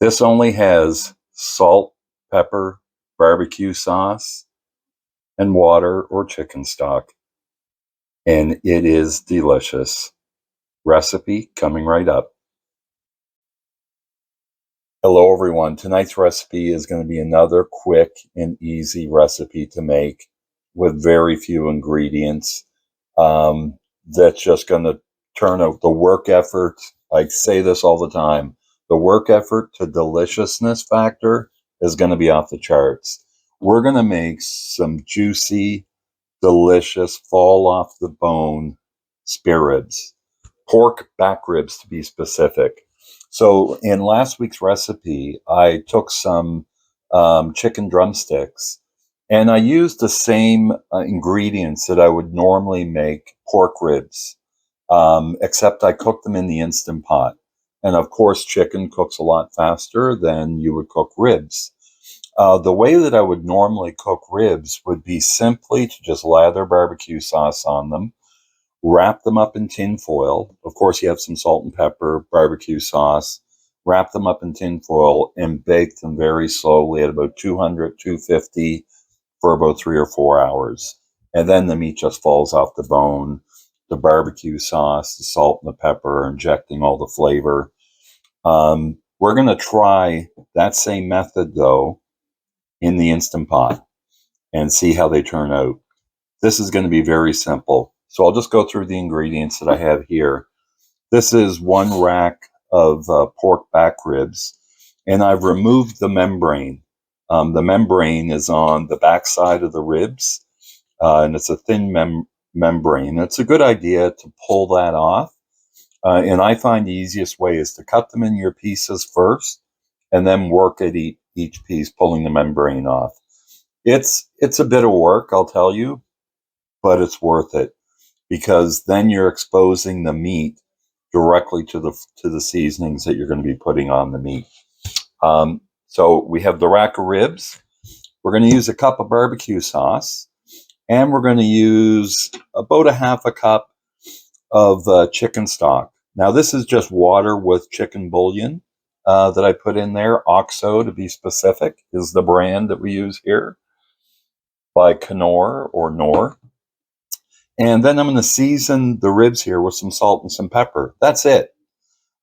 This only has salt, pepper, barbecue sauce, and water or chicken stock. And it is delicious. Recipe coming right up. Hello everyone. Tonight's recipe is going to be another quick and easy recipe to make with very few ingredients. That's just going to turn out the work effort. I say this all the time. The work effort to deliciousness factor is going to be off the charts. We're going to make some juicy, delicious, fall off the bone spare ribs, pork back ribs to be specific. So in last week's recipe, I took some chicken drumsticks and I used the same ingredients that I would normally make pork ribs, except I cooked them in the Instant Pot. And of course, chicken cooks a lot faster than you would cook ribs. The way that I would normally cook ribs would be simply to just lather barbecue sauce on them, wrap them up in tin foil. Of course, you have some salt and pepper, barbecue sauce. Wrap them up in tin foil and bake them very slowly at about 200, 250 for about 3 or 4 hours. And then the meat just falls off the bone. The barbecue sauce, the salt and the pepper, injecting all the flavor. We're going to try that same method, though, in the Instant Pot and see how they turn out. This is going to be very simple. So I'll just go through the ingredients that I have here. This is 1 rack of pork back ribs, and I've removed the membrane. The membrane is on the back side of the ribs, and it's a thin membrane. It's a good idea to pull that off, and I find the easiest way is to cut them in your pieces first, and then work at each piece, pulling the membrane off. It's a bit of work, I'll tell you, but it's worth it because then you're exposing the meat directly to the seasonings that you're going to be putting on the meat. So we have the rack of ribs. We're going to use a cup of barbecue sauce, and we're going to use about a half a cup of chicken stock. Now this is just water with chicken bouillon that I put in there. OXO, to be specific, is the brand that we use here, by Knorr or Knorr. And then I'm going to season the ribs here with some salt and some pepper. That's it.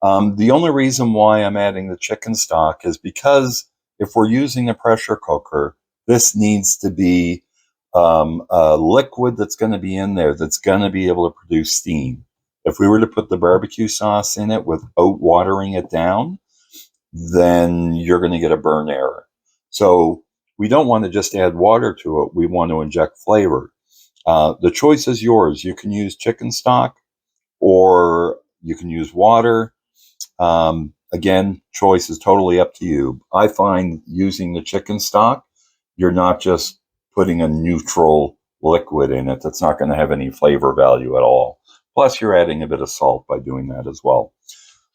The only reason why I'm adding the chicken stock is because if we're using a pressure cooker, this needs to be a liquid that's going to be in there that's going to be able to produce steam. If we were to put the barbecue sauce in it without watering it down, then you're going to get a burn error. So we don't want to just add water to it. We want to inject flavor. The choice is yours. You can use chicken stock or you can use water. Again, choice is totally up to you. I find using the chicken stock, you're not just putting a neutral liquid in it that's not going to have any flavor value at all. Plus, you're adding a bit of salt by doing that as well.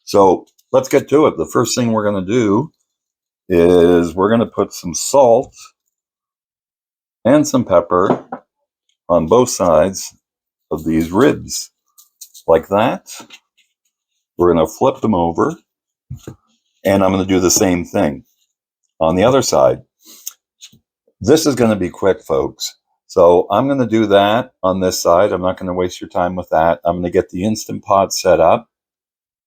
So let's get to it. The first thing we're going to do is we're going to put some salt and some pepper on both sides of these ribs, like that. We're going to flip them over, and I'm going to do the same thing on the other side. This is going to be quick, folks. So I'm going to do that on this side. I'm not going to waste your time with that. I'm going to get the Instant Pot set up,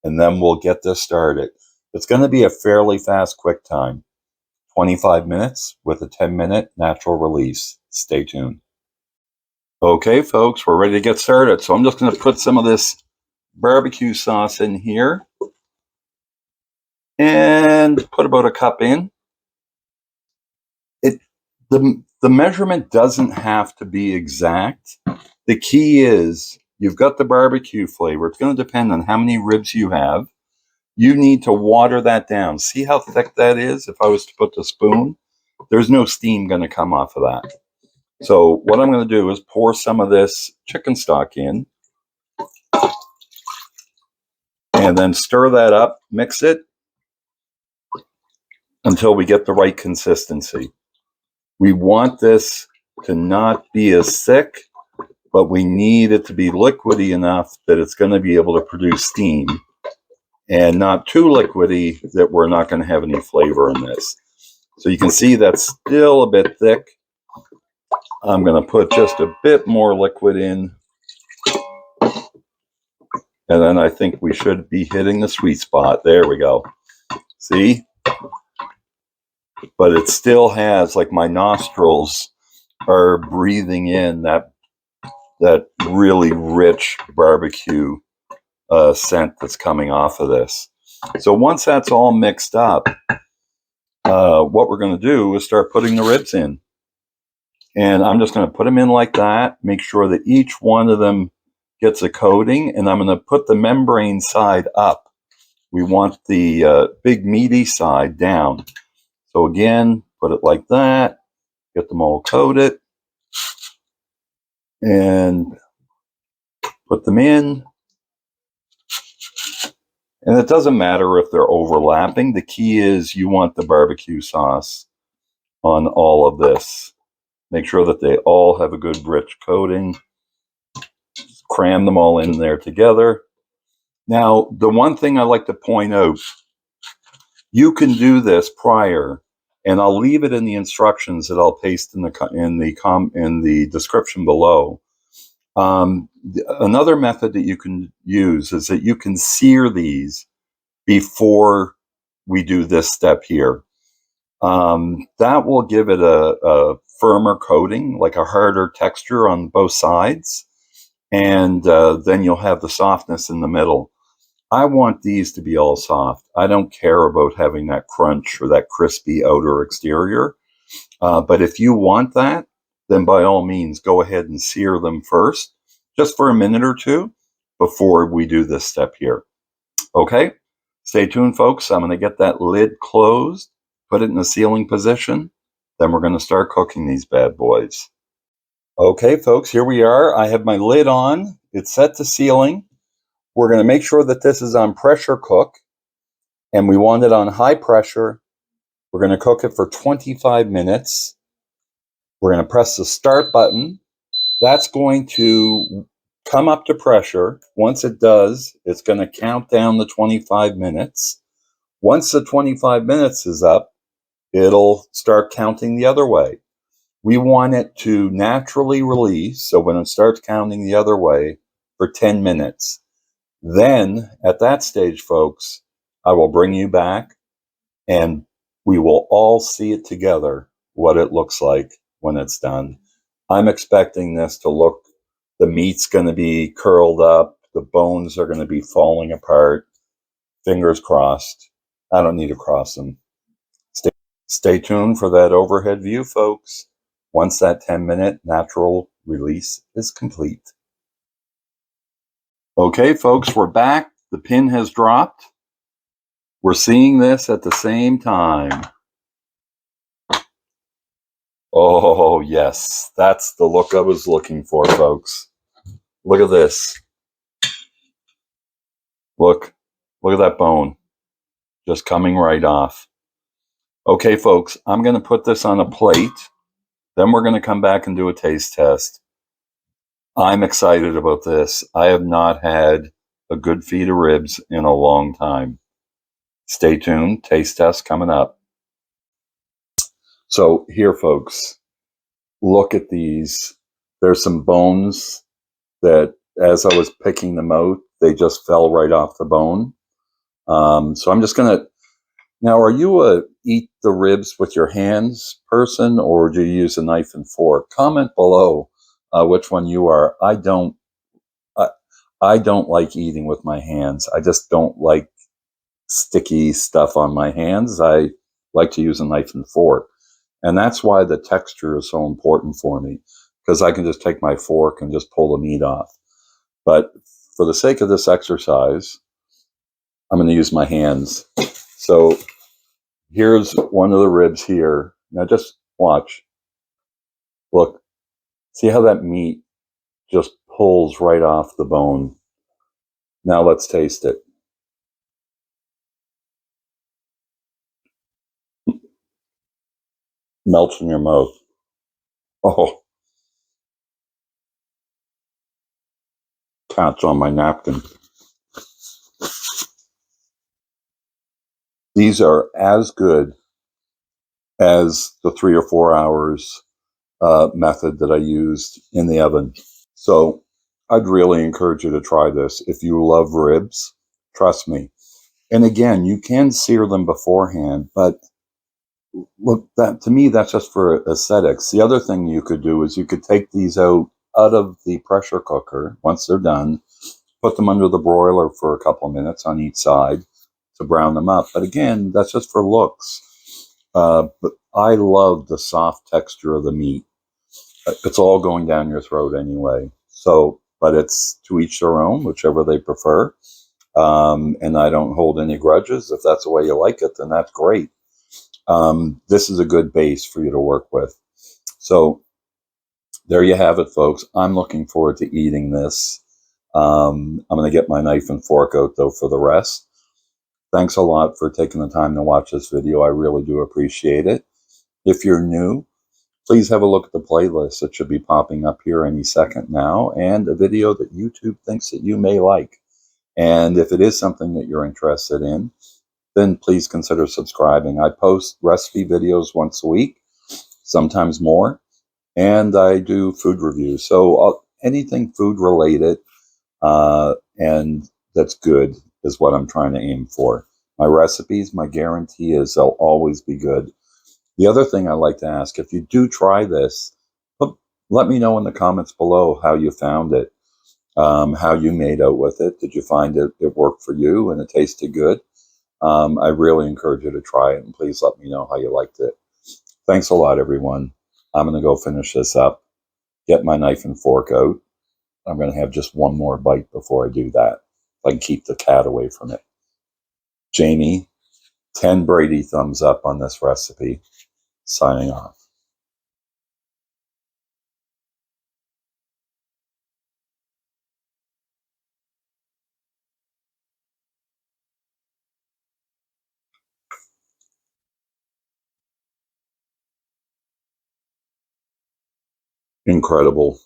and then we'll get this started. It's going to be a fairly fast, quick time. 25 minutes with a 10-minute natural release. Stay tuned. Okay, folks, we're ready to get started. So I'm just going to put some of this barbecue sauce in here and put about a cup in. The measurement doesn't have to be exact. The key is you've got the barbecue flavor. It's going to depend on how many ribs you have. You need to water that down. See how thick that is? If I was to put the spoon, there's no steam going to come off of that. So what I'm going to do is pour some of this chicken stock in and then stir that up, mix it until we get the right consistency. We want this to not be as thick, but we need it to be liquidy enough that it's going to be able to produce steam. and not too liquidy that we're not going to have any flavor in this. So you can see that's still a bit thick. I'm going to put just a bit more liquid in. And then I think we should be hitting the sweet spot. There we go. See? But it still has, like, my nostrils are breathing in that really rich barbecue scent that's coming off of this. So once that's all mixed up, what we're going to do is start putting the ribs in. And I'm just going to put them in like that, make sure that each one of them gets a coating, and I'm going to put the membrane side up. We want the big meaty side down. So again, put it like that, get them all coated, and put them in. And it doesn't matter if they're overlapping. The key is you want the barbecue sauce on all of this. Make sure that they all have a good rich coating. Cram them all in there together. Now, the one thing I like to point out, you can do this prior, and I'll leave it in the instructions that I'll paste in the description below. Another method that you can use is that you can sear these before we do this step here. That will give it a firmer coating, like a harder texture on both sides, and then you'll have the softness in the middle. I want these to be all soft. I don't care about having that crunch or that crispy outer exterior. But if you want that, then by all means, go ahead and sear them first, just for a minute or two before we do this step here. Okay, stay tuned, folks. I'm going to get that lid closed, put it in the sealing position. Then we're going to start cooking these bad boys. Okay, folks, here we are. I have my lid on. It's set to sealing. We're going to make sure that this is on pressure cook, and we want it on high pressure. We're going to cook it for 25 minutes. We're going to press the start button. That's going to come up to pressure. Once it does, it's going to count down the 25 minutes. Once the 25 minutes is up, it'll start counting the other way. We want it to naturally release, so when it starts counting the other way, for 10 minutes. Then, at that stage, folks, I will bring you back, and we will all see it together, what it looks like when it's done. I'm expecting this to look, the meat's going to be curled up, the bones are going to be falling apart. Fingers crossed. I don't need to cross them. Stay tuned for that overhead view, folks, once that 10-minute natural release is complete. Okay, folks, we're back. The pin has dropped. We're seeing this at the same time. Oh, yes. That's the look I was looking for, folks. Look at this. Look at that bone. Just coming right off. Okay, folks, I'm going to put this on a plate. Then we're going to come back and do a taste test. I'm excited about this. I have not had a good feed of ribs in a long time. Stay tuned. Taste test coming up. So here, folks, look at these. There's some bones that, as I was picking them out, they just fell right off the bone. So I'm just going to... Now, are you a eat the ribs with your hands person, or do you use a knife and fork? Comment below which one you are. I don't like eating with my hands. I just don't like sticky stuff on my hands. I like to use a knife and fork. And that's why the texture is so important for me, because I can just take my fork and just pull the meat off. But for the sake of this exercise, I'm going to use my hands. So here's one of the ribs here. Now just watch. Look. See how that meat just pulls right off the bone. Now let's taste it. Melts in your mouth. Oh. Cat's on my napkin. These are as good as the 3 or 4 hours method that I used in the oven. So I'd really encourage you to try this. If you love ribs, trust me. And again, you can sear them beforehand, but look, that to me, that's just for aesthetics. The other thing you could do is you could take these out of the pressure cooker once they're done, put them under the broiler for a couple of minutes on each side to brown them up. But again, that's just for looks. But I love the soft texture of the meat. It's all going down your throat anyway. So, but it's to each their own, whichever they prefer. And I don't hold any grudges. If that's the way you like it, then that's great. This is a good base for you to work with. So there you have it, folks. I'm looking forward to eating this. I'm going to get my knife and fork out, though, for the rest. Thanks a lot for taking the time to watch this video. I really do appreciate it. If you're new, please have a look at the playlist that should be popping up here any second now, and a video that YouTube thinks that you may like. And if it is something that you're interested in, then please consider subscribing. I post recipe videos once a week, sometimes more, and I do food reviews. So anything food related and that's good is what I'm trying to aim for. My recipes, my guarantee is they'll always be good. The other thing I like to ask, if you do try this, let me know in the comments below how you found it, how you made out with it. Did you find it worked for you and it tasted good? I really encourage you to try it, and please let me know how you liked it. Thanks a lot, everyone. I'm going to go finish this up, get my knife and fork out. I'm going to have just one more bite before I do that. I can keep the cat away from it. Jamie, 10 Brady thumbs up on this recipe. Signing off. Incredible.